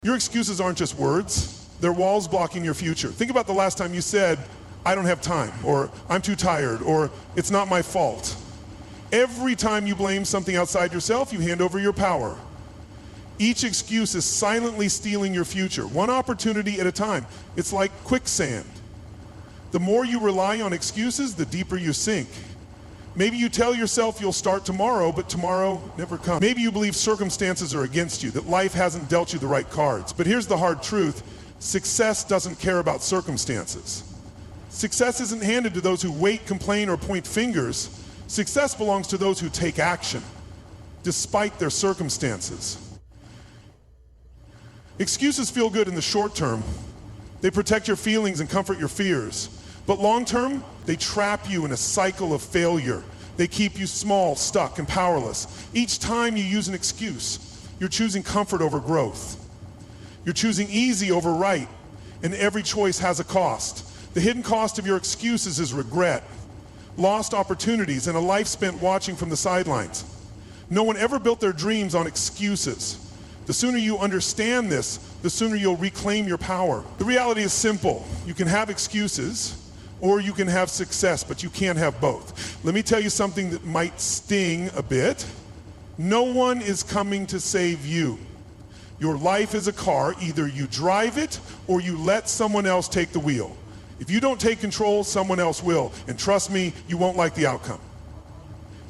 Your excuses aren't just words, they're walls blocking your future. Think about the last time you said, I don't have time, or I'm too tired, or it's not my fault. Every time you blame something outside yourself, you hand over your power. Each excuse is silently stealing your future, one opportunity at a time. It's like quicksand. The more you rely on excuses, the deeper you sink. Maybe you tell yourself you'll start tomorrow, but tomorrow never comes. Maybe you believe circumstances are against you, that life hasn't dealt you the right cards. But here's the hard truth: success doesn't care about circumstances. Success isn't handed to those who wait, complain, or point fingers. Success belongs to those who take action, despite their circumstances. Excuses feel good in the short term. They protect your feelings and comfort your fears. But long term, they trap you in a cycle of failure. They keep you small, stuck, and powerless. Each time you use an excuse, you're choosing comfort over growth. You're choosing easy over right, and every choice has a cost. The hidden cost of your excuses is regret, lost opportunities, and a life spent watching from the sidelines. No one ever built their dreams on excuses. The sooner you understand this, the sooner you'll reclaim your power. The reality is simple. You can have excuses, or you can have success, but you can't have both. Let me tell you something that might sting a bit. No one is coming to save you. Your life is a car. Either you drive it, or you let someone else take the wheel. If you don't take control, someone else will. And trust me, you won't like the outcome.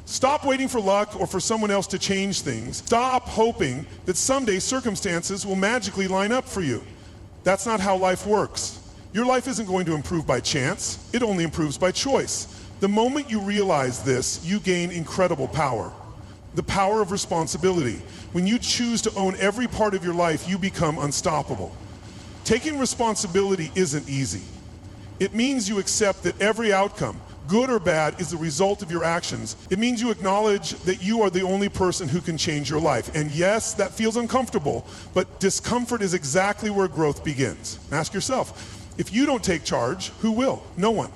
Stop waiting for luck or for someone else to change things. Stop hoping that someday circumstances will magically line up for you. That's not how life works. Your life isn't going to improve by chance. It only improves by choice. The moment you realize this, you gain incredible power. The power of responsibility. When you choose to own every part of your life, you become unstoppable. Taking responsibility isn't easy. It means you accept that every outcome, good or bad, is the result of your actions. It means you acknowledge that you are the only person who can change your life. And yes, that feels uncomfortable, but discomfort is exactly where growth begins. Ask yourself, if you don't take charge, who will? No one.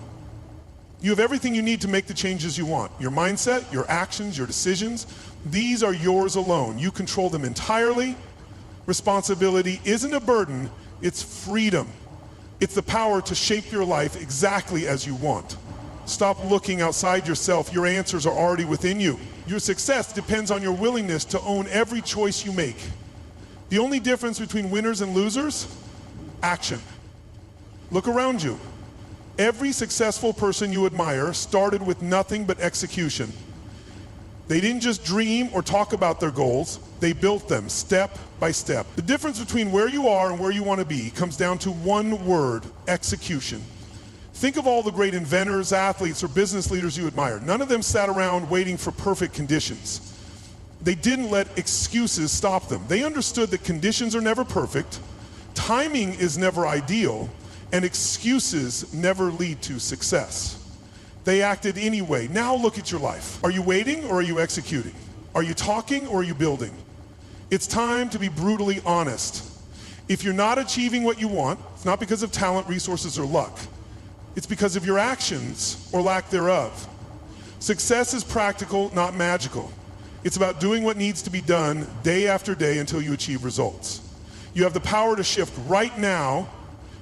You have everything you need to make the changes you want. Your mindset, your actions, your decisions, these are yours alone. You control them entirely. Responsibility isn't a burden, it's freedom. It's the power to shape your life exactly as you want. Stop looking outside yourself. Your answers are already within you. Your success depends on your willingness to own every choice you make. The only difference between winners and losers? Action. Look around you. Every successful person you admire started with nothing but execution. They didn't just dream or talk about their goals, they built them step by step. The difference between where you are and where you want to be comes down to one word: execution. Think of all the great inventors, athletes, or business leaders you admire. None of them sat around waiting for perfect conditions. They didn't let excuses stop them. They understood that conditions are never perfect, timing is never ideal, and excuses never lead to success. They acted anyway. Now look at your life. Are you waiting or are you executing? Are you talking or are you building? It's time to be brutally honest. If you're not achieving what you want, it's not because of talent, resources, or luck. It's because of your actions or lack thereof. Success is practical, not magical. It's about doing what needs to be done day after day until you achieve results. You have the power to shift right now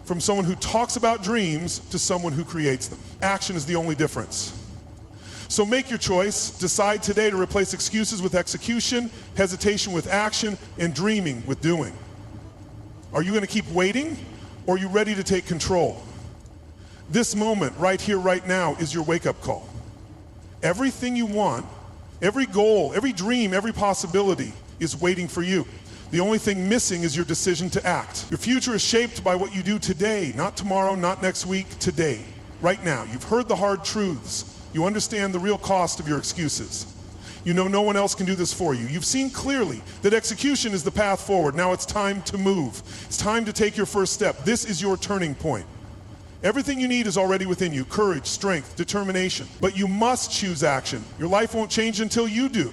from someone who talks about dreams to someone who creates them. Action is the only difference. So make your choice. Decide today to replace excuses with execution, hesitation with action, and dreaming with doing. Are you going to keep waiting, or are you ready to take control? This moment, right here, right now, is your wake-up call. Everything you want, every goal, every dream, every possibility is waiting for you. The only thing missing is your decision to act. Your future is shaped by what you do today, not tomorrow, not next week, today, right now. You've heard the hard truths. You understand the real cost of your excuses. You know no one else can do this for you. You've seen clearly that execution is the path forward. Now it's time to move. It's time to take your first step. This is your turning point. Everything you need is already within you: courage, strength, determination. But you must choose action. Your life won't change until you do.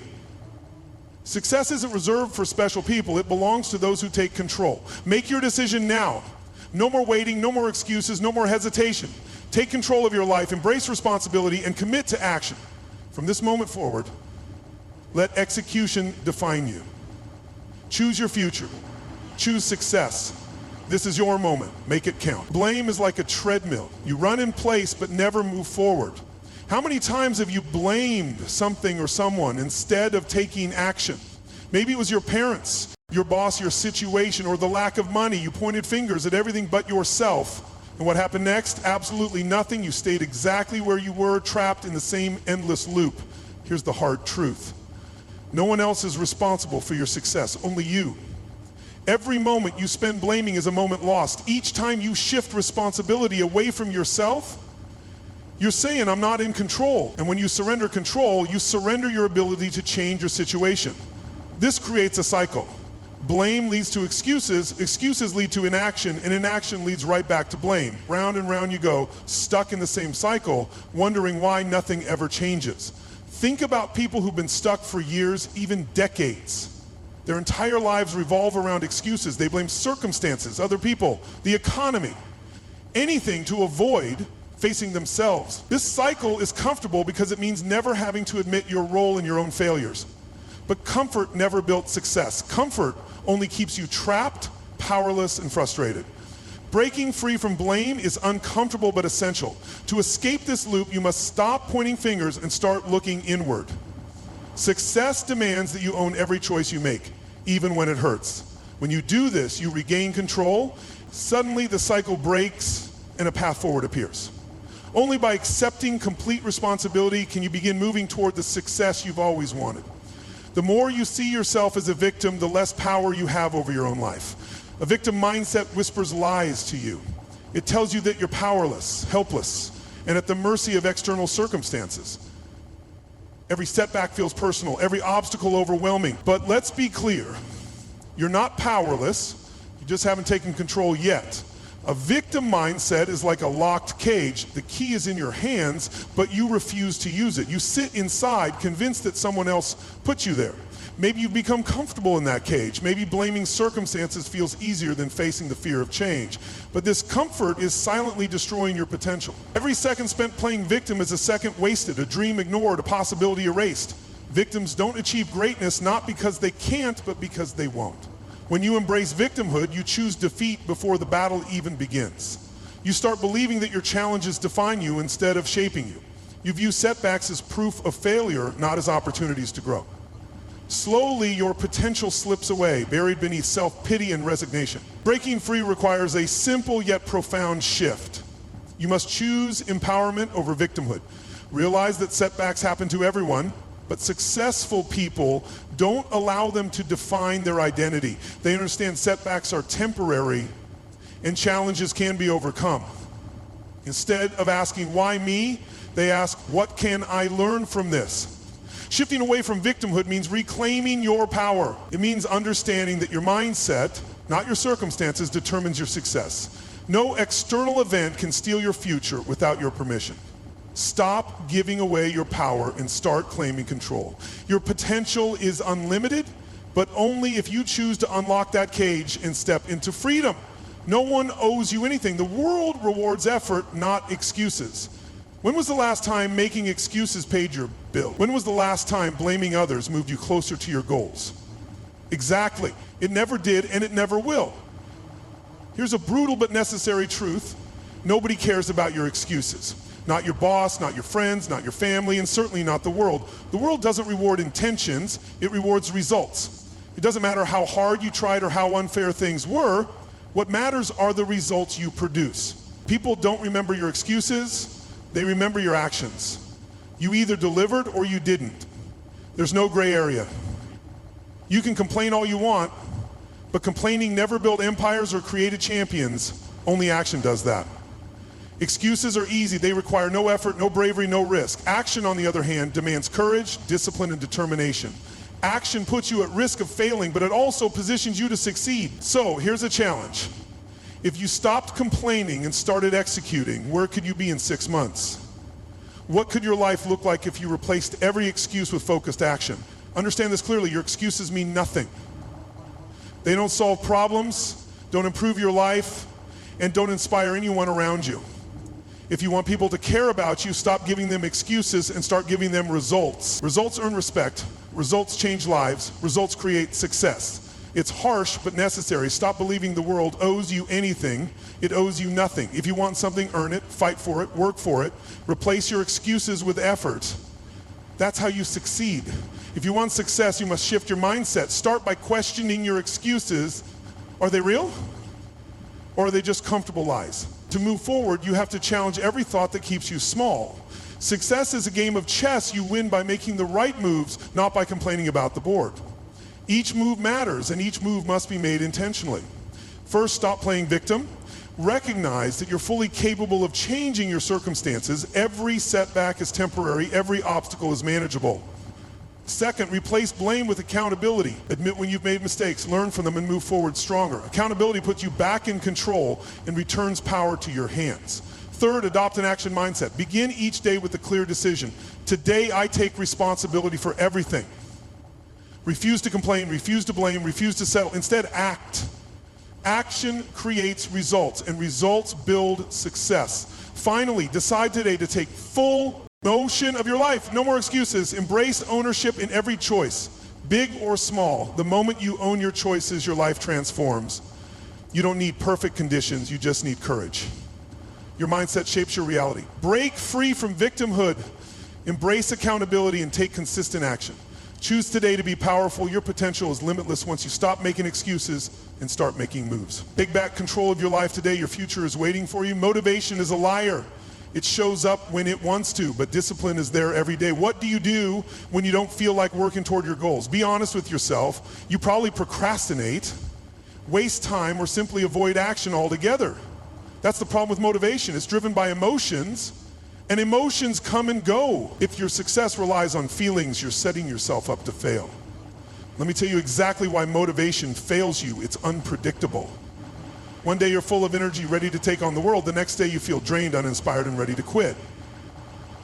Success isn't reserved for special people. It belongs to those who take control. Make your decision now. No more waiting, no more excuses, no more hesitation. Take control of your life, embrace responsibility, and commit to action. From this moment forward, let execution define you. Choose your future. Choose success. This is your moment. Make it count. Blame is like a treadmill. You run in place but never move forward. How many times have you blamed something or someone instead of taking action? Maybe it was your parents, your boss, your situation, or the lack of money. You pointed fingers at everything but yourself. And what happened next? Absolutely nothing. You stayed exactly where you were, trapped in the same endless loop. Here's the hard truth. No one else is responsible for your success, only you. Every moment you spend blaming is a moment lost. Each time you shift responsibility away from yourself, you're saying, I'm not in control. And when you surrender control, you surrender your ability to change your situation. This creates a cycle. Blame leads to excuses, excuses lead to inaction, and inaction leads right back to blame. Round and round you go, stuck in the same cycle, wondering why nothing ever changes. Think about people who've been stuck for years, even decades. Their entire lives revolve around excuses. They blame circumstances, other people, the economy, anything to avoid facing themselves. This cycle is comfortable because it means never having to admit your role in your own failures. But comfort never built success. Comfort only keeps you trapped, powerless, and frustrated. Breaking free from blame is uncomfortable but essential. To escape this loop, you must stop pointing fingers and start looking inward. Success demands that you own every choice you make, even when it hurts. When you do this, you regain control. Suddenly the cycle breaks and a path forward appears. Only by accepting complete responsibility can you begin moving toward the success you've always wanted. The more you see yourself as a victim, the less power you have over your own life. A victim mindset whispers lies to you. It tells you that you're powerless, helpless, and at the mercy of external circumstances. Every setback feels personal, every obstacle overwhelming. But let's be clear, you're not powerless, you just haven't taken control yet. A victim mindset is like a locked cage. The key is in your hands, but you refuse to use it. You sit inside, convinced that someone else put you there. Maybe you've become comfortable in that cage. Maybe blaming circumstances feels easier than facing the fear of change. But this comfort is silently destroying your potential. Every second spent playing victim is a second wasted, a dream ignored, a possibility erased. Victims don't achieve greatness not because they can't, but because they won't. When you embrace victimhood, you choose defeat before the battle even begins. You start believing that your challenges define you instead of shaping you. You view setbacks as proof of failure, not as opportunities to grow. Slowly, your potential slips away, buried beneath self-pity and resignation. Breaking free requires a simple yet profound shift. You must choose empowerment over victimhood. Realize that setbacks happen to everyone, but successful people don't allow them to define their identity. They understand setbacks are temporary and challenges can be overcome. Instead of asking, why me? They ask, what can I learn from this? Shifting away from victimhood means reclaiming your power. It means understanding that your mindset, not your circumstances, determines your success. No external event can steal your future without your permission. Stop giving away your power and start claiming control. Your potential is unlimited, but only if you choose to unlock that cage and step into freedom. No one owes you anything. The world rewards effort, not excuses. When was the last time making excuses paid your bill? When was the last time blaming others moved you closer to your goals? Exactly. It never did, and it never will. Here's a brutal but necessary truth. Nobody cares about your excuses. Not your boss, not your friends, not your family, and certainly not the world. The world doesn't reward intentions, it rewards results. It doesn't matter how hard you tried or how unfair things were. What matters are the results you produce. People don't remember your excuses, they remember your actions. You either delivered or you didn't. There's no gray area. You can complain all you want, but complaining never built empires or created champions. Only action does that. Excuses are easy. They require no effort, no bravery, no risk. Action, on the other hand, demands courage, discipline, and determination. Action puts you at risk of failing, but it also positions you to succeed. So here's a challenge. If you stopped complaining and started executing, where could you be in 6 months? What could your life look like if you replaced every excuse with focused action? Understand this clearly, your excuses mean nothing. They don't solve problems, don't improve your life, and don't inspire anyone around you. If you want people to care about you, stop giving them excuses and start giving them results. Results earn respect, results change lives, results create success. It's harsh but necessary. Stop believing the world owes you anything. It owes you nothing. If you want something, earn it, fight for it, work for it. Replace your excuses with effort. That's how you succeed. If you want success, you must shift your mindset. Start by questioning your excuses. Are they real? Or are they just comfortable lies? To move forward, you have to challenge every thought that keeps you small. Success is a game of chess. You win by making the right moves, not by complaining about the board. Each move matters, and each move must be made intentionally. First, stop playing victim. Recognize that you're fully capable of changing your circumstances. Every setback is temporary. Every obstacle is manageable. Second, replace blame with accountability. Admit when you've made mistakes, learn from them, and move forward stronger. Accountability puts you back in control and returns power to your hands. Third, adopt an action mindset. Begin each day with a clear decision. Today, I take responsibility for everything. Refuse to complain, refuse to blame, refuse to settle. Instead, act. Action creates results, and results build success. Finally, decide today to take full motion of your life. No more excuses. Embrace ownership in every choice, big or small. The moment you own your choices, your life transforms. You don't need perfect conditions, you just need courage. Your mindset shapes your reality. Break free from victimhood. Embrace accountability and take consistent action. Choose today to be powerful. Your potential is limitless once you stop making excuses and start making moves. Take back control of your life today. Your future is waiting for you. Motivation is a liar. It shows up when it wants to, but discipline is there every day. What do you do when you don't feel like working toward your goals? Be honest with yourself. You probably procrastinate, waste time, or simply avoid action altogether. That's the problem with motivation. It's driven by emotions, and emotions come and go. If your success relies on feelings, you're setting yourself up to fail. Let me tell you exactly why motivation fails you. It's unpredictable. One day you're full of energy, ready to take on the world. The next day you feel drained, uninspired, and ready to quit.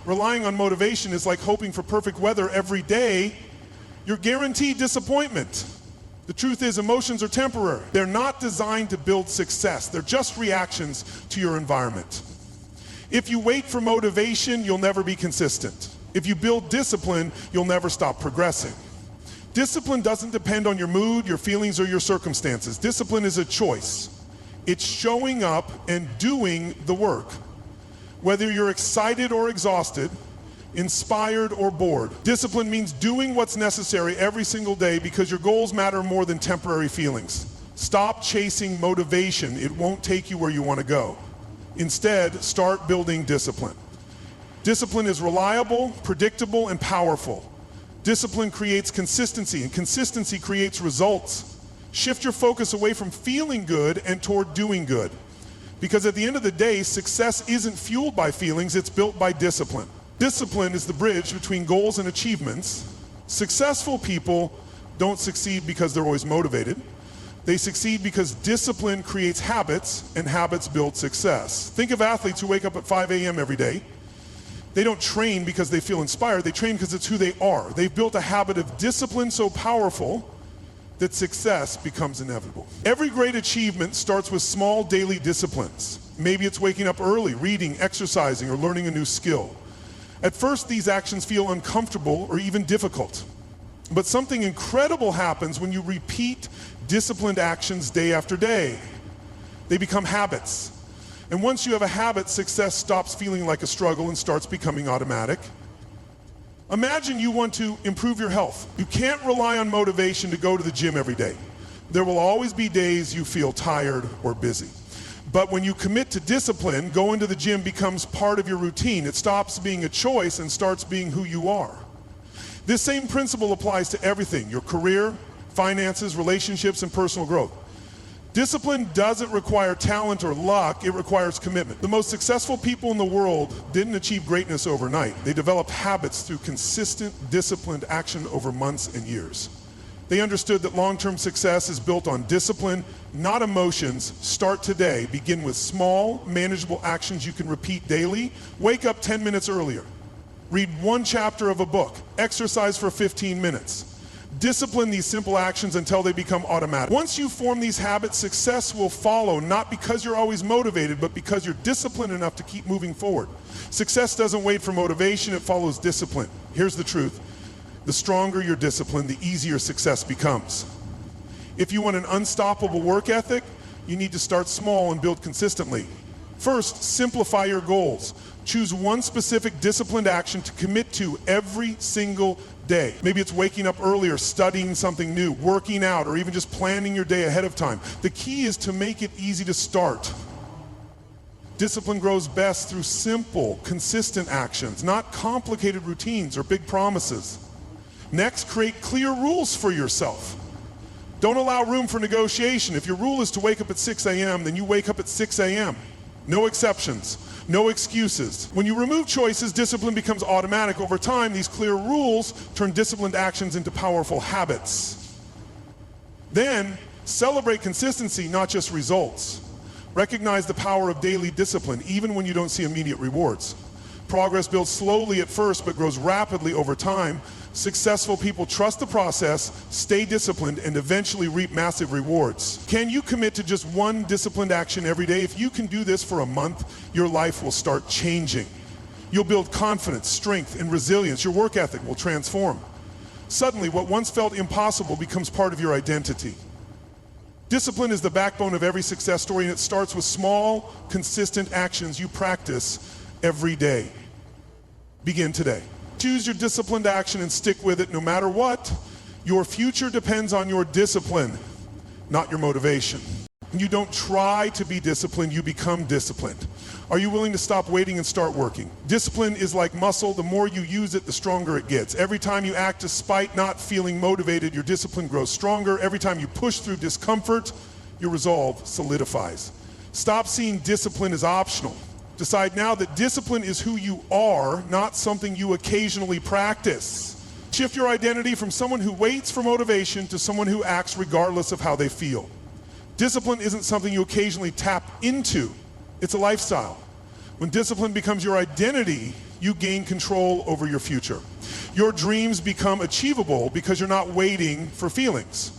Relying on motivation is like hoping for perfect weather every day. You're guaranteed disappointment. The truth is, emotions are temporary. They're not designed to build success. They're just reactions to your environment. If you wait for motivation, you'll never be consistent. If you build discipline, you'll never stop progressing. Discipline doesn't depend on your mood, your feelings, or your circumstances. Discipline is a choice. It's showing up and doing the work. Whether you're excited or exhausted, inspired or bored. Discipline means doing what's necessary every single day because your goals matter more than temporary feelings. Stop chasing motivation. It won't take you where you want to go. Instead, start building discipline. Discipline is reliable, predictable, and powerful. Discipline creates consistency, and consistency creates results. Shift your focus away from feeling good and toward doing good. Because at the end of the day, success isn't fueled by feelings, it's built by discipline. Discipline is the bridge between goals and achievements. Successful people don't succeed because they're always motivated. They succeed because discipline creates habits, and habits build success. Think of athletes who wake up at 5 a.m. every day. They don't train because they feel inspired, they train because it's who they are. They've built a habit of discipline so powerful that success becomes inevitable. Every great achievement starts with small daily disciplines. Maybe it's waking up early, reading, exercising, or learning a new skill. At first, these actions feel uncomfortable or even difficult. But something incredible happens when you repeat disciplined actions day after day. They become habits. And once you have a habit, success stops feeling like a struggle and starts becoming automatic. Imagine you want to improve your health. You can't rely on motivation to go to the gym every day. There will always be days you feel tired or busy. But when you commit to discipline, going to the gym becomes part of your routine. It stops being a choice and starts being who you are. This same principle applies to everything: your career, finances, relationships, and personal growth. Discipline doesn't require talent or luck, it requires commitment. The most successful people in the world didn't achieve greatness overnight. They developed habits through consistent, disciplined action over months and years. They understood that long-term success is built on discipline, not emotions. Start today. Begin with small, manageable actions you can repeat daily. Wake up 10 minutes earlier. Read one chapter of a book. Exercise for 15 minutes. Discipline these simple actions until they become automatic. Once you form these habits, success will follow, not because you're always motivated, but because you're disciplined enough to keep moving forward. Success doesn't wait for motivation, it follows discipline. Here's the truth: the stronger your discipline, the easier success becomes. If you want an unstoppable work ethic, you need to start small and build consistently. First, simplify your goals. Choose one specific disciplined action to commit to every single day. Maybe it's waking up earlier, studying something new, working out, or even just planning your day ahead of time. The key is to make it easy to start. Discipline grows best through simple, consistent actions, not complicated routines or big promises. Next, create clear rules for yourself. Don't allow room for negotiation. If your rule is to wake up at 6 a.m., then you wake up at 6 a.m. No exceptions, no excuses. When you remove choices, discipline becomes automatic. Over time, these clear rules turn disciplined actions into powerful habits. Then, celebrate consistency, not just results. Recognize the power of daily discipline, even when you don't see immediate rewards. Progress builds slowly at first, but grows rapidly over time. Successful people trust the process, stay disciplined, and eventually reap massive rewards. Can you commit to just one disciplined action every day? If you can do this for a month, your life will start changing. You'll build confidence, strength, and resilience. Your work ethic will transform. Suddenly, what once felt impossible becomes part of your identity. Discipline is the backbone of every success story, and it starts with small, consistent actions you practice every day. Begin today. Choose your disciplined action and stick with it no matter what. Your future depends on your discipline, not your motivation. You don't try to be disciplined, you become disciplined. Are you willing to stop waiting and start working? Discipline is like muscle. The more you use it, the stronger it gets. Every time you act despite not feeling motivated, your discipline grows stronger. Every time you push through discomfort, your resolve solidifies. Stop seeing discipline as optional. Decide now that discipline is who you are, not something you occasionally practice. Shift your identity from someone who waits for motivation to someone who acts regardless of how they feel. Discipline isn't something you occasionally tap into. It's a lifestyle. When discipline becomes your identity, you gain control over your future. Your dreams become achievable because you're not waiting for feelings.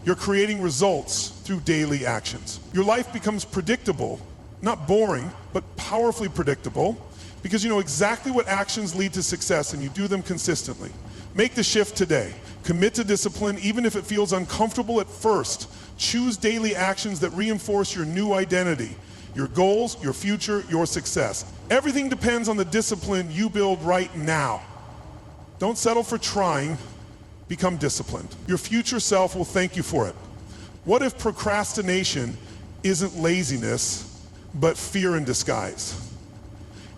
You're creating results through daily actions. Your life becomes predictable, not boring, but powerfully predictable, because you know exactly what actions lead to success and you do them consistently. Make the shift today. Commit to discipline, even if it feels uncomfortable at first. Choose daily actions that reinforce your new identity, your goals, your future, your success. Everything depends on the discipline you build right now. Don't settle for trying, become disciplined. Your future self will thank you for it. What if procrastination isn't laziness, but fear in disguise?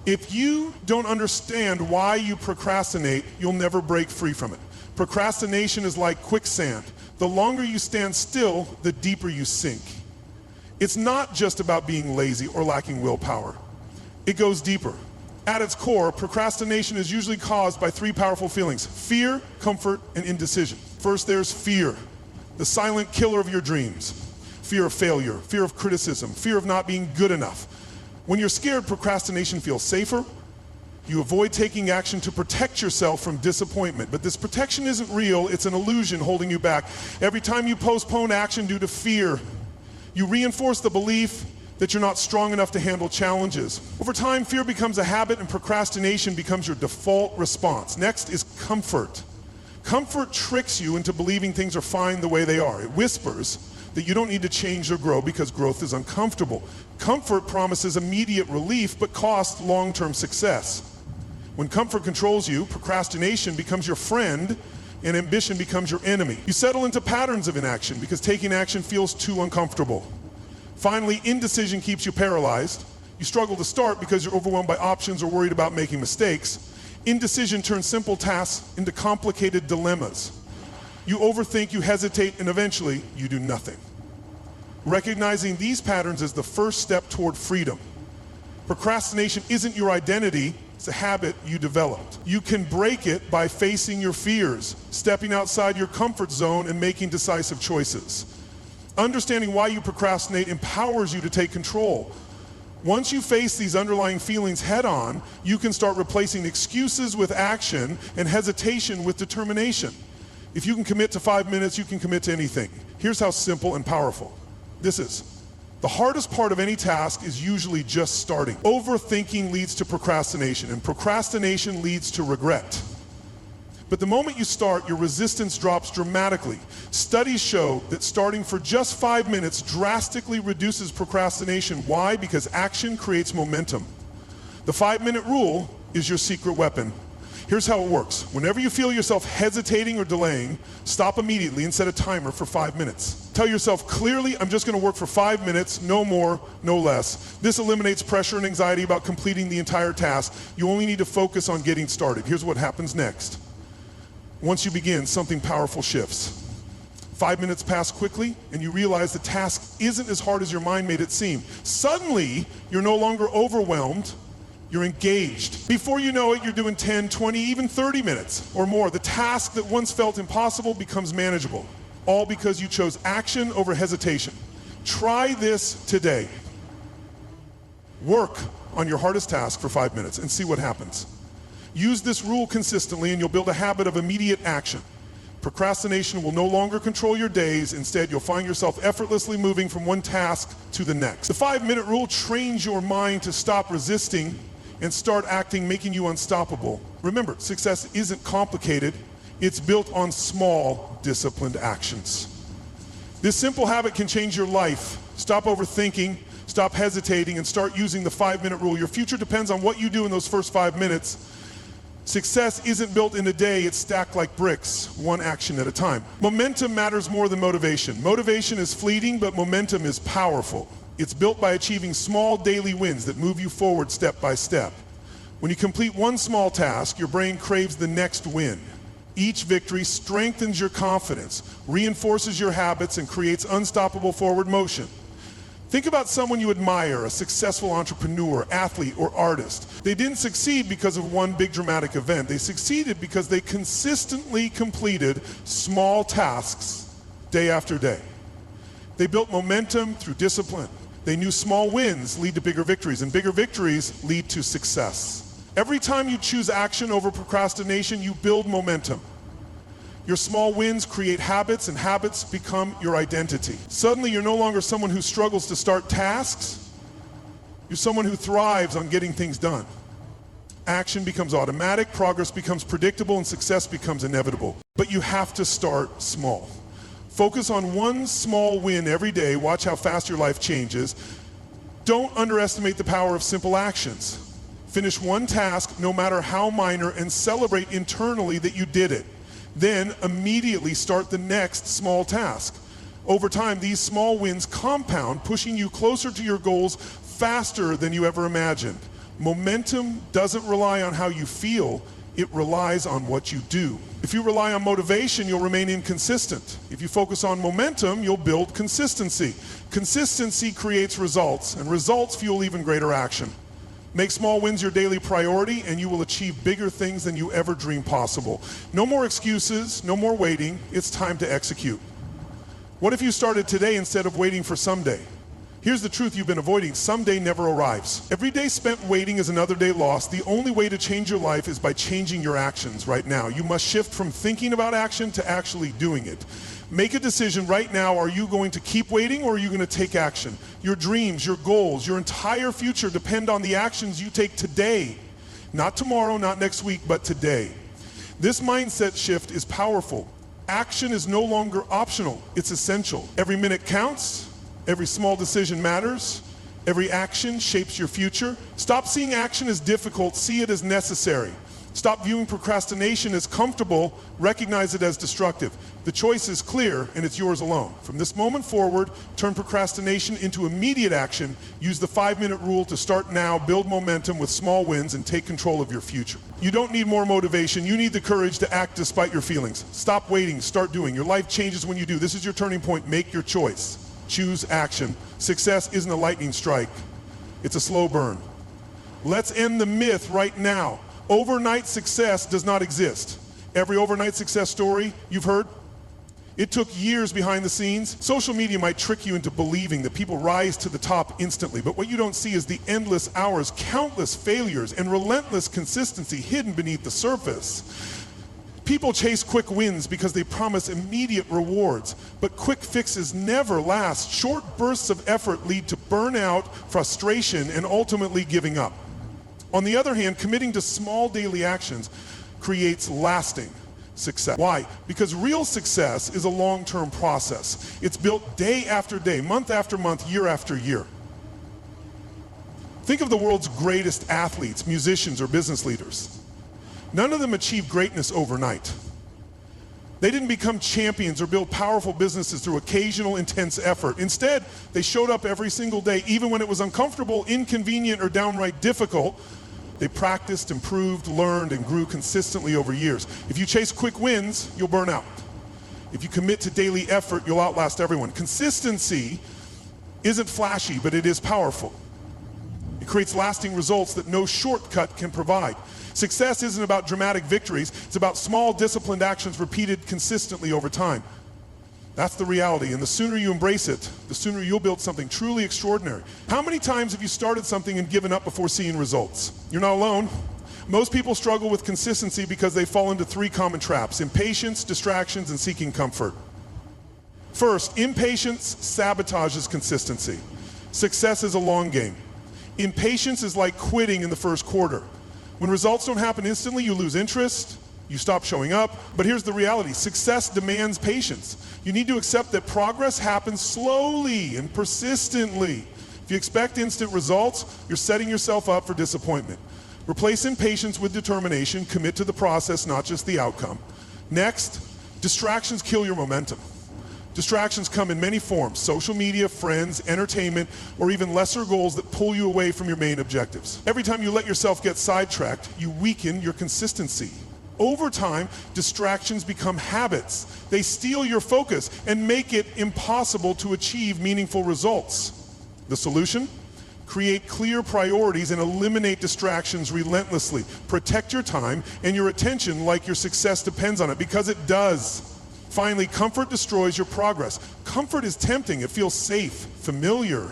If you don't understand why you procrastinate, you'll never break free from it. Procrastination is like quicksand. The longer you stand still, the deeper you sink. It's not just about being lazy or lacking willpower. It goes deeper. At its core, procrastination is usually caused by three powerful feelings: fear, comfort, and indecision. First, there's fear, the silent killer of your dreams. Fear of failure, fear of criticism, fear of not being good enough. When you're scared, procrastination feels safer. You avoid taking action to protect yourself from disappointment. But this protection isn't real, it's an illusion holding you back. Every time you postpone action due to fear, you reinforce the belief that you're not strong enough to handle challenges. Over time, fear becomes a habit and procrastination becomes your default response. Next is comfort. Comfort tricks you into believing things are fine the way they are. It whispers that you don't need to change or grow because growth is uncomfortable. Comfort promises immediate relief but costs long-term success. When comfort controls you, procrastination becomes your friend and ambition becomes your enemy. You settle into patterns of inaction because taking action feels too uncomfortable. Finally, indecision keeps you paralyzed. You struggle to start because you're overwhelmed by options or worried about making mistakes. Indecision turns simple tasks into complicated dilemmas. You overthink, you hesitate, and eventually you do nothing. Recognizing these patterns is the first step toward freedom. Procrastination isn't your identity, it's a habit you developed. You can break it by facing your fears, stepping outside your comfort zone, and making decisive choices. Understanding why you procrastinate empowers you to take control. Once you face these underlying feelings head on, you can start replacing excuses with action and hesitation with determination. If you can commit to 5 minutes, you can commit to anything. Here's how simple and powerful this is. The hardest part of any task is usually just starting. Overthinking leads to procrastination, and procrastination leads to regret. But the moment you start, your resistance drops dramatically. Studies show that starting for just 5 minutes drastically reduces procrastination. Why? Because action creates momentum. The 5-minute rule is your secret weapon. Here's how it works. Whenever you feel yourself hesitating or delaying, stop immediately and set a timer for 5 minutes. Tell yourself clearly, I'm just going to work for 5 minutes, no more, no less. This eliminates pressure and anxiety about completing the entire task. You only need to focus on getting started. Here's what happens next. Once you begin, something powerful shifts. 5 minutes pass quickly, and you realize the task isn't as hard as your mind made it seem. Suddenly, you're no longer overwhelmed. You're engaged. Before you know it, you're doing 10, 20, even 30 minutes or more. The task that once felt impossible becomes manageable, all because you chose action over hesitation. Try this today. Work on your hardest task for 5 minutes and see what happens. Use this rule consistently and you'll build a habit of immediate action. Procrastination will no longer control your days. Instead, you'll find yourself effortlessly moving from one task to the next. The 5-minute rule trains your mind to stop resisting and start acting, making you unstoppable. Remember, success isn't complicated. It's built on small, disciplined actions. This simple habit can change your life. Stop overthinking, stop hesitating, and start using the 5-minute rule. Your future depends on what you do in those first 5 minutes. Success isn't built in a day, it's stacked like bricks, one action at a time. Momentum matters more than motivation. Motivation is fleeting, but momentum is powerful. It's built by achieving small daily wins that move you forward step by step. When you complete one small task, your brain craves the next win. Each victory strengthens your confidence, reinforces your habits, and creates unstoppable forward motion. Think about someone you admire, a successful entrepreneur, athlete, or artist. They didn't succeed because of one big dramatic event. They succeeded because they consistently completed small tasks day after day. They built momentum through discipline. They knew small wins lead to bigger victories, and bigger victories lead to success. Every time you choose action over procrastination, you build momentum. Your small wins create habits, and habits become your identity. Suddenly, you're no longer someone who struggles to start tasks. You're someone who thrives on getting things done. Action becomes automatic, progress becomes predictable, and success becomes inevitable. But you have to start small. Focus on one small win every day. Watch how fast your life changes. Don't underestimate the power of simple actions. Finish one task, no matter how minor, and celebrate internally that you did it. Then immediately start the next small task. Over time, these small wins compound, pushing you closer to your goals faster than you ever imagined. Momentum doesn't rely on how you feel, it relies on what you do. If you rely on motivation, you'll remain inconsistent. If you focus on momentum, you'll build consistency. Consistency creates results, and results fuel even greater action. Make small wins your daily priority, and you will achieve bigger things than you ever dreamed possible. No more excuses, no more waiting. It's time to execute. What if you started today instead of waiting for someday? Here's the truth you've been avoiding. Someday never arrives. Every day spent waiting is another day lost. The only way to change your life is by changing your actions right now. You must shift from thinking about action to actually doing it. Make a decision right now. Are you going to keep waiting, or are you going to take action? Your dreams, your goals, your entire future depend on the actions you take today. Not tomorrow, not next week, but today. This mindset shift is powerful. Action is no longer optional, it's essential. Every minute counts. Every small decision matters. Every action shapes your future. Stop seeing action as difficult, see it as necessary. Stop viewing procrastination as comfortable, recognize it as destructive. The choice is clear, and it's yours alone. From this moment forward, turn procrastination into immediate action. Use the 5-minute rule to start now, build momentum with small wins, and take control of your future. You don't need more motivation, you need the courage to act despite your feelings. Stop waiting, start doing. Your life changes when you do. This is your turning point, make your choice. Choose action. Success isn't a lightning strike, it's a slow burn. Let's end the myth right now. Overnight success does not exist. Every overnight success story you've heard, it took years behind the scenes. Social media might trick you into believing that people rise to the top instantly, but what you don't see is the endless hours, countless failures, and relentless consistency hidden beneath the surface. People chase quick wins because they promise immediate rewards, but quick fixes never last. Short bursts of effort lead to burnout, frustration, and ultimately giving up. On the other hand, committing to small daily actions creates lasting, success. Why? Because real success is a long-term process. It's built day after day, month after month, year after year. Think of the world's greatest athletes, musicians, or business leaders. None of them achieved greatness overnight. They didn't become champions or build powerful businesses through occasional intense effort. Instead, they showed up every single day, even when it was uncomfortable, inconvenient, or downright difficult. They practiced, improved, learned, and grew consistently over years. If you chase quick wins, you'll burn out. If you commit to daily effort, you'll outlast everyone. Consistency isn't flashy, but it is powerful. It creates lasting results that no shortcut can provide. Success isn't about dramatic victories, it's about small, disciplined actions repeated consistently over time. That's the reality, and the sooner you embrace it, the sooner you'll build something truly extraordinary. How many times have you started something and given up before seeing results? You're not alone. Most people struggle with consistency because they fall into three common traps: impatience, distractions, and seeking comfort. First, impatience sabotages consistency. Success is a long game. Impatience is like quitting in the first quarter. When results don't happen instantly, you lose interest, you stop showing up. But here's the reality: success demands patience. You need to accept that progress happens slowly and persistently. If you expect instant results, you're setting yourself up for disappointment. Replace impatience with determination. Commit to the process, not just the outcome. Next, distractions kill your momentum. Distractions come in many forms: social media, friends, entertainment, or even lesser goals that pull you away from your main objectives. Every time you let yourself get sidetracked, you weaken your consistency. Over time, distractions become habits. They steal your focus and make it impossible to achieve meaningful results. The solution? Create clear priorities and eliminate distractions relentlessly. Protect your time and your attention like your success depends on it, because it does. Finally, comfort destroys your progress. Comfort is tempting. It feels safe, familiar,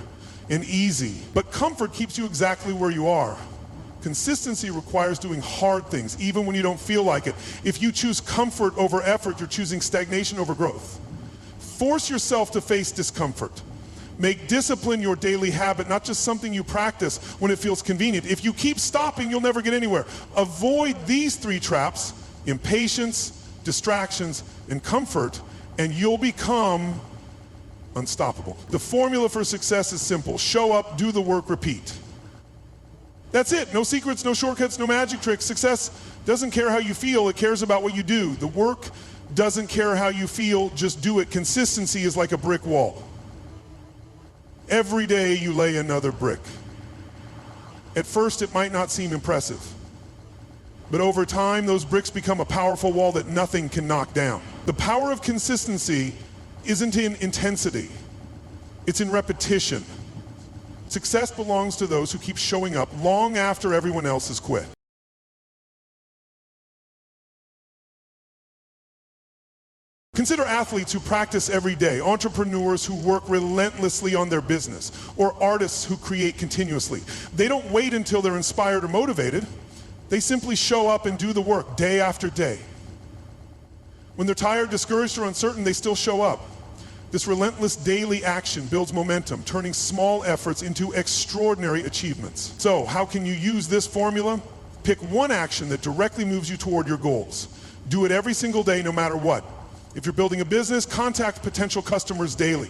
and easy. But comfort keeps you exactly where you are. Consistency requires doing hard things, even when you don't feel like it. If you choose comfort over effort, you're choosing stagnation over growth. Force yourself to face discomfort. Make discipline your daily habit, not just something you practice when it feels convenient. If you keep stopping, you'll never get anywhere. Avoid these three traps: impatience, distractions, and comfort, and you'll become unstoppable. The formula for success is simple: show up, do the work, repeat. That's it. No secrets, no shortcuts, no magic tricks. Success doesn't care how you feel, it cares about what you do. The work doesn't care how you feel, just do it. Consistency is like a brick wall. Every day you lay another brick. At first it might not seem impressive, but over time those bricks become a powerful wall that nothing can knock down. The power of consistency isn't in intensity, it's in repetition. Success belongs to those who keep showing up long after everyone else has quit. Consider athletes who practice every day, entrepreneurs who work relentlessly on their business, or artists who create continuously. They don't wait until they're inspired or motivated. They simply show up and do the work day after day. When they're tired, discouraged, or uncertain, they still show up. This relentless daily action builds momentum, turning small efforts into extraordinary achievements. So, how can you use this formula? Pick one action that directly moves you toward your goals. Do it every single day, no matter what. If you're building a business, contact potential customers daily.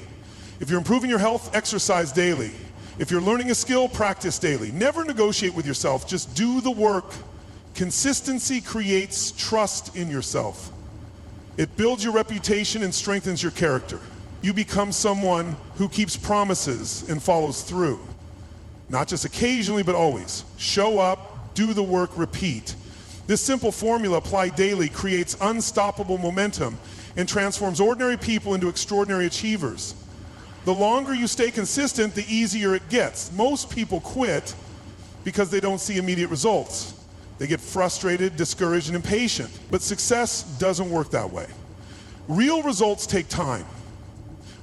If you're improving your health, exercise daily. If you're learning a skill, practice daily. Never negotiate with yourself, just do the work. Consistency creates trust in yourself. It builds your reputation and strengthens your character. You become someone who keeps promises and follows through. Not just occasionally, but always. Show up, do the work, repeat. This simple formula applied daily creates unstoppable momentum and transforms ordinary people into extraordinary achievers. The longer you stay consistent, the easier it gets. Most people quit because they don't see immediate results. They get frustrated, discouraged, and impatient. But success doesn't work that way. Real results take time.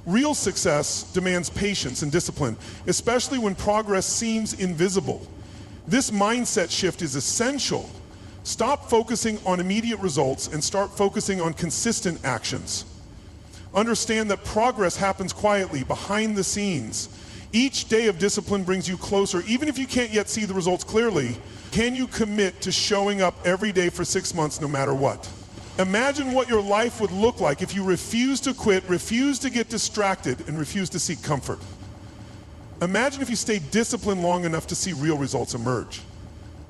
Real success demands patience and discipline, especially when progress seems invisible. This mindset shift is essential. Stop focusing on immediate results and start focusing on consistent actions. Understand that progress happens quietly, behind the scenes. Each day of discipline brings you closer, even if you can't yet see the results clearly. Can you commit to showing up every day for 6 months no matter what? Imagine what your life would look like if you refused to quit, refused to get distracted, and refused to seek comfort. Imagine if you stayed disciplined long enough to see real results emerge.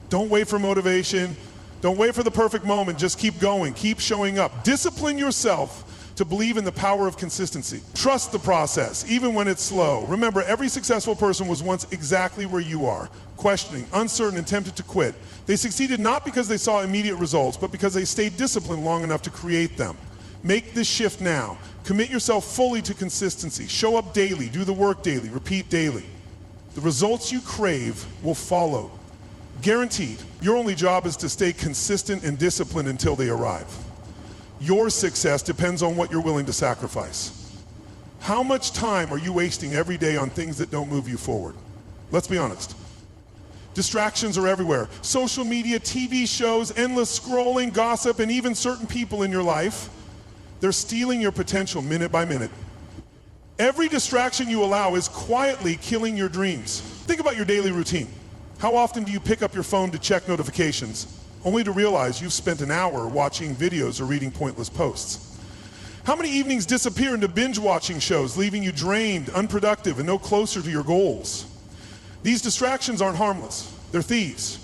Don't wait for motivation. Don't wait for the perfect moment. Just keep going. Keep showing up. Discipline yourself to believe in the power of consistency. Trust the process, even when it's slow. Remember, every successful person was once exactly where you are, questioning, uncertain, and tempted to quit. They succeeded not because they saw immediate results, but because they stayed disciplined long enough to create them. Make this shift now. Commit yourself fully to consistency. Show up daily, do the work daily, repeat daily. The results you crave will follow. Guaranteed. Your only job is to stay consistent and disciplined until they arrive. Your success depends on what you're willing to sacrifice. How much time are you wasting every day on things that don't move you forward? Let's be honest. Distractions are everywhere. Social media, TV shows, endless scrolling, gossip, and even certain people in your life. They're stealing your potential minute by minute. Every distraction you allow is quietly killing your dreams. Think about your daily routine. How often do you pick up your phone to check notifications, only to realize you've spent an hour watching videos or reading pointless posts? How many evenings disappear into binge-watching shows, leaving you drained, unproductive, and no closer to your goals? These distractions aren't harmless. They're thieves.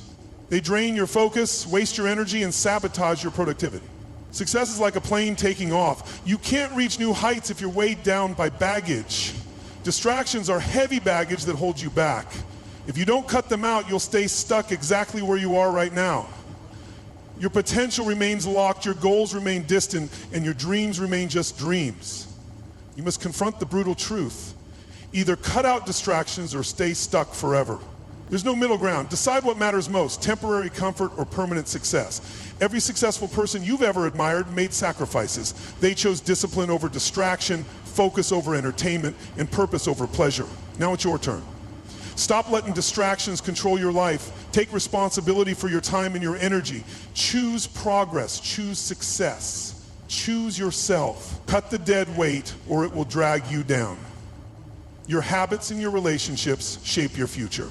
They drain your focus, waste your energy, and sabotage your productivity. Success is like a plane taking off. You can't reach new heights if you're weighed down by baggage. Distractions are heavy baggage that holds you back. If you don't cut them out, you'll stay stuck exactly where you are right now. Your potential remains locked, your goals remain distant, and your dreams remain just dreams. You must confront the brutal truth. Either cut out distractions or stay stuck forever. There's no middle ground. Decide what matters most, temporary comfort or permanent success. Every successful person you've ever admired made sacrifices. They chose discipline over distraction, focus over entertainment, and purpose over pleasure. Now it's your turn. Stop letting distractions control your life. Take responsibility for your time and your energy. Choose progress. Choose success. Choose yourself. Cut the dead weight or it will drag you down. Your habits and your relationships shape your future.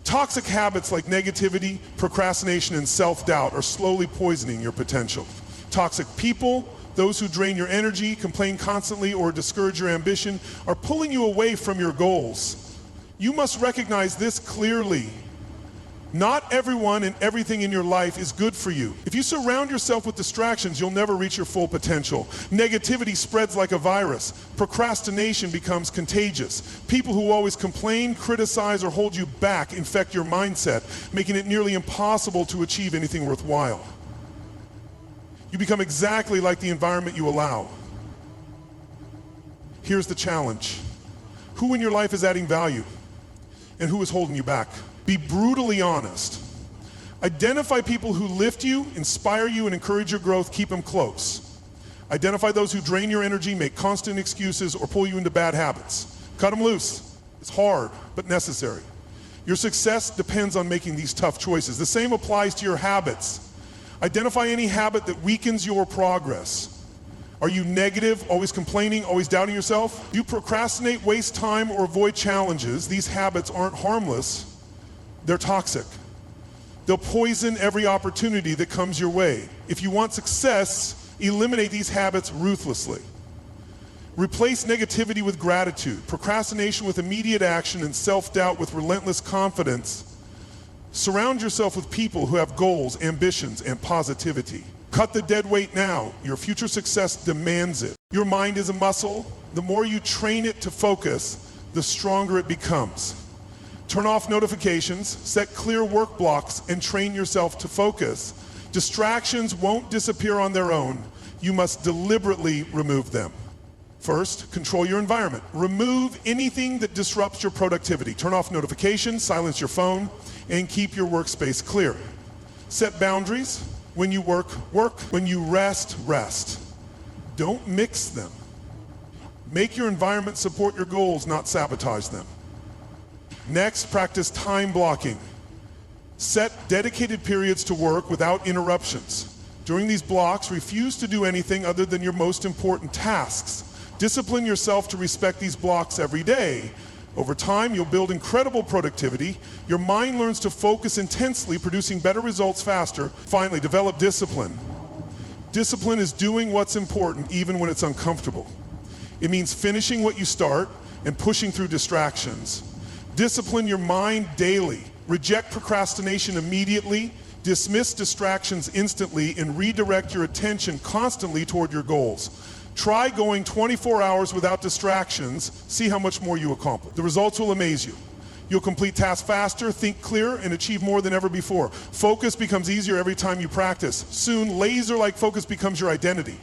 Toxic habits like negativity, procrastination, and self-doubt are slowly poisoning your potential. Toxic people, those who drain your energy, complain constantly, or discourage your ambition, are pulling you away from your goals. You must recognize this clearly. Not everyone and everything in your life is good for you. If you surround yourself with distractions, you'll never reach your full potential. Negativity spreads like a virus. Procrastination becomes contagious. People who always complain, criticize, or hold you back infect your mindset, making it nearly impossible to achieve anything worthwhile. You become exactly like the environment you allow. Here's the challenge. Who in your life is adding value? And who is holding you back? Be brutally honest. Identify people who lift you, inspire you, and encourage your growth. Keep them close. Identify those who drain your energy, make constant excuses, or pull you into bad habits. Cut them loose. It's hard, but necessary. Your success depends on making these tough choices. The same applies to your habits. Identify any habit that weakens your progress. Are you negative, always complaining, always doubting yourself? Do you procrastinate, waste time, or avoid challenges? These habits aren't harmless. They're toxic. They'll poison every opportunity that comes your way. If you want success, eliminate these habits ruthlessly. Replace negativity with gratitude, procrastination with immediate action, and self-doubt with relentless confidence. Surround yourself with people who have goals, ambitions, and positivity. Cut the dead weight now. Your future success demands it. Your mind is a muscle. The more you train it to focus, the stronger it becomes. Turn off notifications, set clear work blocks, and train yourself to focus. Distractions won't disappear on their own. You must deliberately remove them. First, control your environment. Remove anything that disrupts your productivity. Turn off notifications, silence your phone, and keep your workspace clear. Set boundaries. When you work, work. When you rest, rest. Don't mix them. Make your environment support your goals, not sabotage them. Next, practice time blocking. Set dedicated periods to work without interruptions. During these blocks, refuse to do anything other than your most important tasks. Discipline yourself to respect these blocks every day. Over time, you'll build incredible productivity. Your mind learns to focus intensely, producing better results faster. Finally, develop discipline. Discipline is doing what's important even when it's uncomfortable. It means finishing what you start and pushing through distractions. Discipline your mind daily. Reject procrastination immediately. Dismiss distractions instantly and redirect your attention constantly toward your goals. Try going 24 hours without distractions. See how much more you accomplish. The results will amaze you. You'll complete tasks faster, think clearer, and achieve more than ever before. Focus becomes easier every time you practice. Soon, laser-like focus becomes your identity.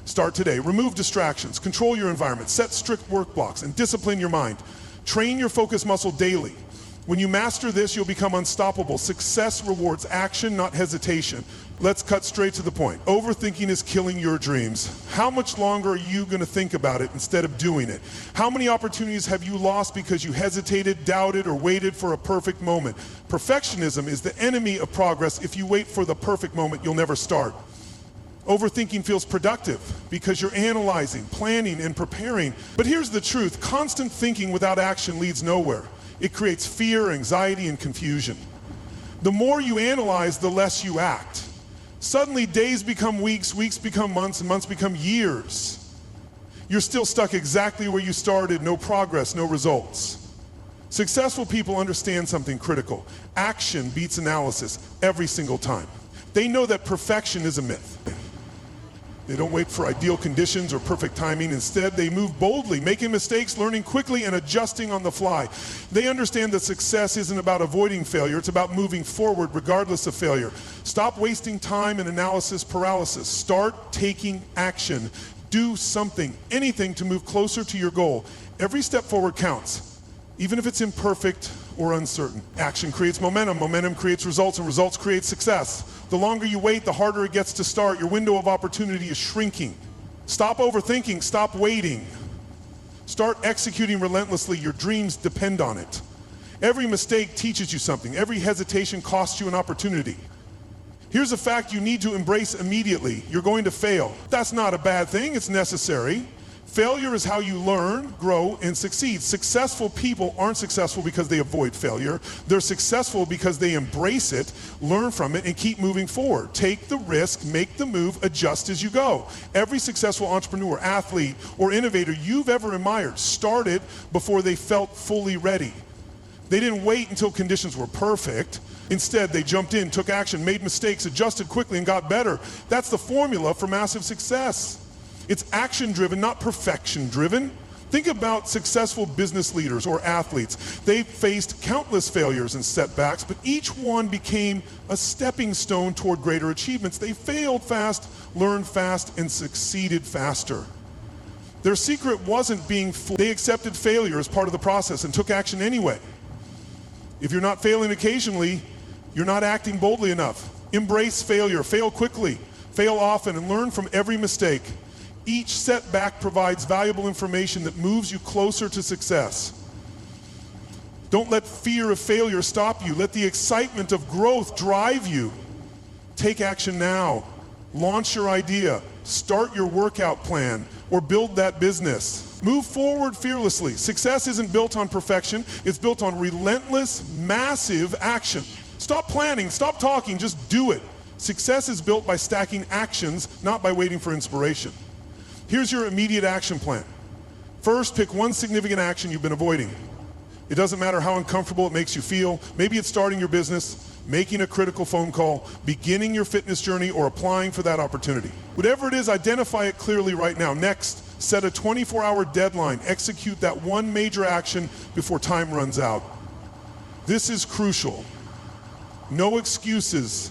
Start today. Remove distractions, control your environment, set strict work blocks, and discipline your mind. Train your focus muscle daily. When you master this, you'll become unstoppable. Success rewards action, not hesitation. Let's cut straight to the point. Overthinking is killing your dreams. How much longer are you going to think about it instead of doing it? How many opportunities have you lost because you hesitated, doubted, or waited for a perfect moment? Perfectionism is the enemy of progress. If you wait for the perfect moment, you'll never start. Overthinking feels productive because you're analyzing, planning, and preparing. But here's the truth. Constant thinking without action leads nowhere. It creates fear, anxiety, and confusion. The more you analyze, the less you act. Suddenly, days become weeks, weeks become months, and months become years. You're still stuck exactly where you started, no progress, no results. Successful people understand something critical. Action beats analysis every single time. They know that perfection is a myth. They don't wait for ideal conditions or perfect timing. Instead, they move boldly, making mistakes, learning quickly, and adjusting on the fly. They understand that success isn't about avoiding failure. It's about moving forward regardless of failure. Stop wasting time in analysis paralysis. Start taking action. Do something, anything to move closer to your goal. Every step forward counts, even if it's imperfect or uncertain. Action creates momentum. Momentum creates results, and results create success. The longer you wait, the harder it gets to start. Your window of opportunity is shrinking. Stop overthinking. Stop waiting. Start executing relentlessly. Your dreams depend on it. Every mistake teaches you something. Every hesitation costs you an opportunity. Here's a fact you need to embrace immediately. You're going to fail. That's not a bad thing. It's necessary. Failure is how you learn, grow, and succeed. Successful people aren't successful because they avoid failure. They're successful because they embrace it, learn from it, and keep moving forward. Take the risk, make the move, adjust as you go. Every successful entrepreneur, athlete, or innovator you've ever admired started before they felt fully ready. They didn't wait until conditions were perfect. Instead, they jumped in, took action, made mistakes, adjusted quickly, and got better. That's the formula for massive success. It's action-driven, not perfection-driven. Think about successful business leaders or athletes. They faced countless failures and setbacks, but each one became a stepping stone toward greater achievements. They failed fast, learned fast, and succeeded faster. Their secret wasn't being fooled. They accepted failure as part of the process and took action anyway. If you're not failing occasionally, you're not acting boldly enough. Embrace failure, fail quickly, fail often, and learn from every mistake. Each setback provides valuable information that moves you closer to success. Don't let fear of failure stop you. Let the excitement of growth drive you. Take action now. Launch your idea. Start your workout plan or build that business. Move forward fearlessly. Success isn't built on perfection. It's built on relentless, massive action. Stop planning, stop talking, just do it. Success is built by stacking actions, not by waiting for inspiration. Here's your immediate action plan. First, pick one significant action you've been avoiding. It doesn't matter how uncomfortable it makes you feel. Maybe it's starting your business, making a critical phone call, beginning your fitness journey, or applying for that opportunity. Whatever it is, identify it clearly right now. Next, set a 24-hour deadline. Execute that one major action before time runs out. This is crucial. No excuses,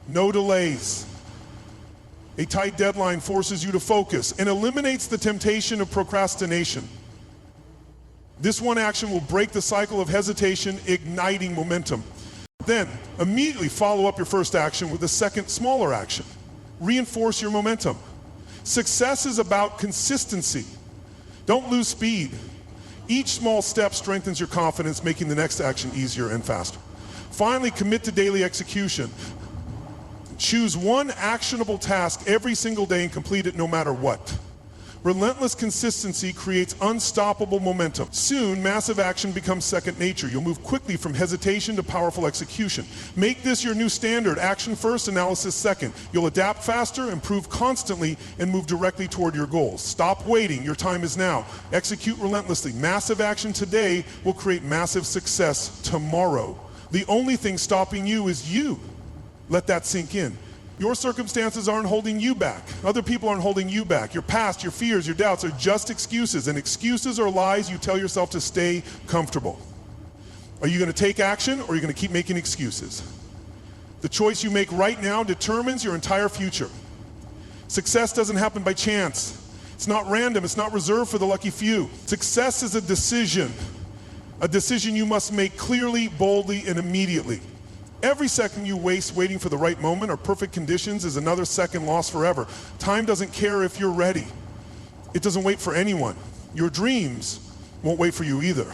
no delays. A tight deadline forces you to focus and eliminates the temptation of procrastination. This one action will break the cycle of hesitation, igniting momentum. Then, immediately follow up your first action with a second, smaller action. Reinforce your momentum. Success is about consistency. Don't lose speed. Each small step strengthens your confidence, making the next action easier and faster. Finally, commit to daily execution. Choose one actionable task every single day and complete it no matter what. Relentless consistency creates unstoppable momentum. Soon, massive action becomes second nature. You'll move quickly from hesitation to powerful execution. Make this your new standard. Action first, analysis second. You'll adapt faster, improve constantly, and move directly toward your goals. Stop waiting. Your time is now. Execute relentlessly. Massive action today will create massive success tomorrow. The only thing stopping you is you. Let that sink in. Your circumstances aren't holding you back. Other people aren't holding you back. Your past, your fears, your doubts are just excuses, and excuses are lies you tell yourself to stay comfortable. Are you going to take action, or are you going to keep making excuses? The choice you make right now determines your entire future. Success doesn't happen by chance. It's not random. It's not reserved for the lucky few. Success is a decision you must make clearly, boldly, and immediately. Every second you waste waiting for the right moment or perfect conditions is another second lost forever. Time doesn't care if you're ready. It doesn't wait for anyone. Your dreams won't wait for you either.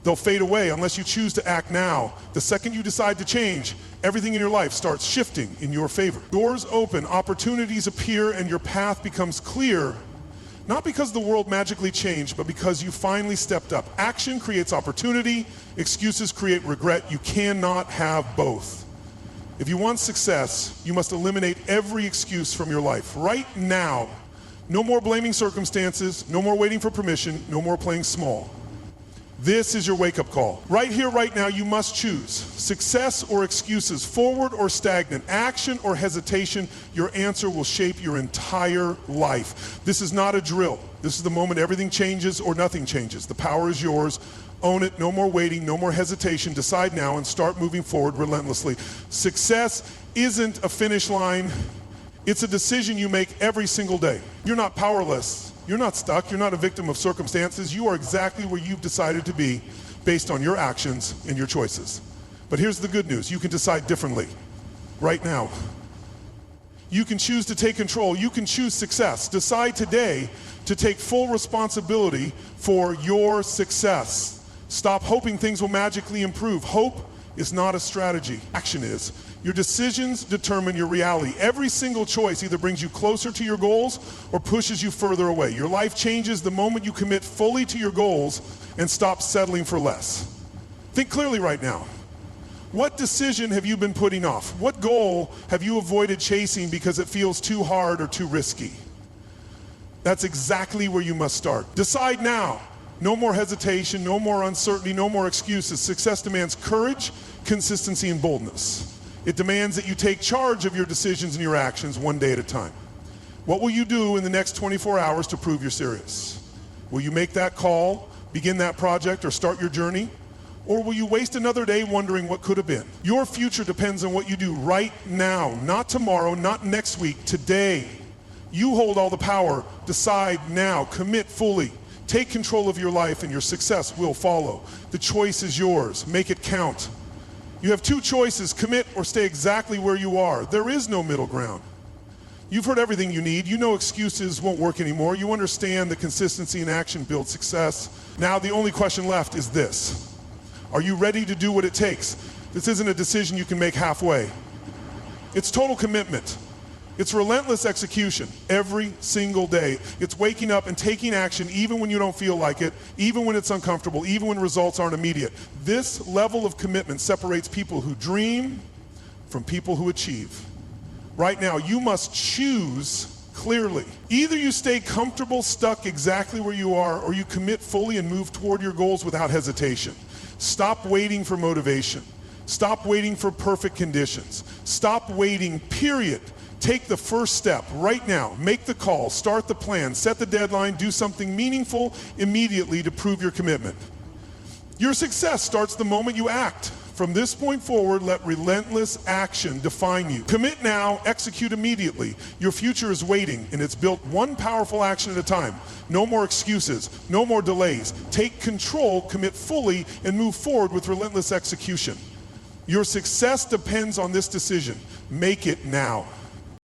They'll fade away unless you choose to act now. The second you decide to change, everything in your life starts shifting in your favor. Doors open, opportunities appear, and your path becomes clear. Not because the world magically changed, but because you finally stepped up. Action creates opportunity, excuses create regret. You cannot have both. If you want success, you must eliminate every excuse from your life. Right now, no more blaming circumstances, no more waiting for permission, no more playing small. This is your wake-up call. Right here, right now, you must choose success or excuses, forward or stagnant, action or hesitation. Your answer will shape your entire life. This is not a drill. This is the moment everything changes or nothing changes. The power is yours. Own it. No more waiting, no more hesitation. Decide now and start moving forward relentlessly. Success isn't a finish line. It's a decision you make every single day. You're not powerless. You're not stuck. You're not a victim of circumstances. You are exactly where you've decided to be based on your actions and your choices. But here's the good news. You can decide differently right now. You can choose to take control. You can choose success. Decide today to take full responsibility for your success. Stop hoping things will magically improve. Hope is not a strategy. Action is. Your decisions determine your reality. Every single choice either brings you closer to your goals or pushes you further away. Your life changes the moment you commit fully to your goals and stop settling for less. Think clearly right now. What decision have you been putting off? What goal have you avoided chasing because it feels too hard or too risky? That's exactly where you must start. Decide now. No more hesitation, no more uncertainty, no more excuses. Success demands courage, consistency, and boldness. It demands that you take charge of your decisions and your actions one day at a time. What will you do in the next 24 hours to prove you're serious? Will you make that call, begin that project, or start your journey? Or will you waste another day wondering what could have been? Your future depends on what you do right now, not tomorrow, not next week, today. You hold all the power. Decide now. Commit fully. Take control of your life and your success will follow. The choice is yours. Make it count. You have two choices, commit or stay exactly where you are. There is no middle ground. You've heard everything you need. You know excuses won't work anymore. You understand that consistency and action build success. Now the only question left is this. Are you ready to do what it takes? This isn't a decision you can make halfway. It's total commitment. It's relentless execution every single day. It's waking up and taking action even when you don't feel like it, even when it's uncomfortable, even when results aren't immediate. This level of commitment separates people who dream from people who achieve. Right now, you must choose clearly. Either you stay comfortable, stuck exactly where you are, or you commit fully and move toward your goals without hesitation. Stop waiting for motivation. Stop waiting for perfect conditions. Stop waiting, period. Take the first step right now. Make the call, start the plan, set the deadline, do something meaningful immediately to prove your commitment. Your success starts the moment you act. From this point forward, let relentless action define you. Commit now, execute immediately. Your future is waiting, and it's built one powerful action at a time. No more excuses, no more delays. Take control, commit fully, and move forward with relentless execution. Your success depends on this decision. Make it now.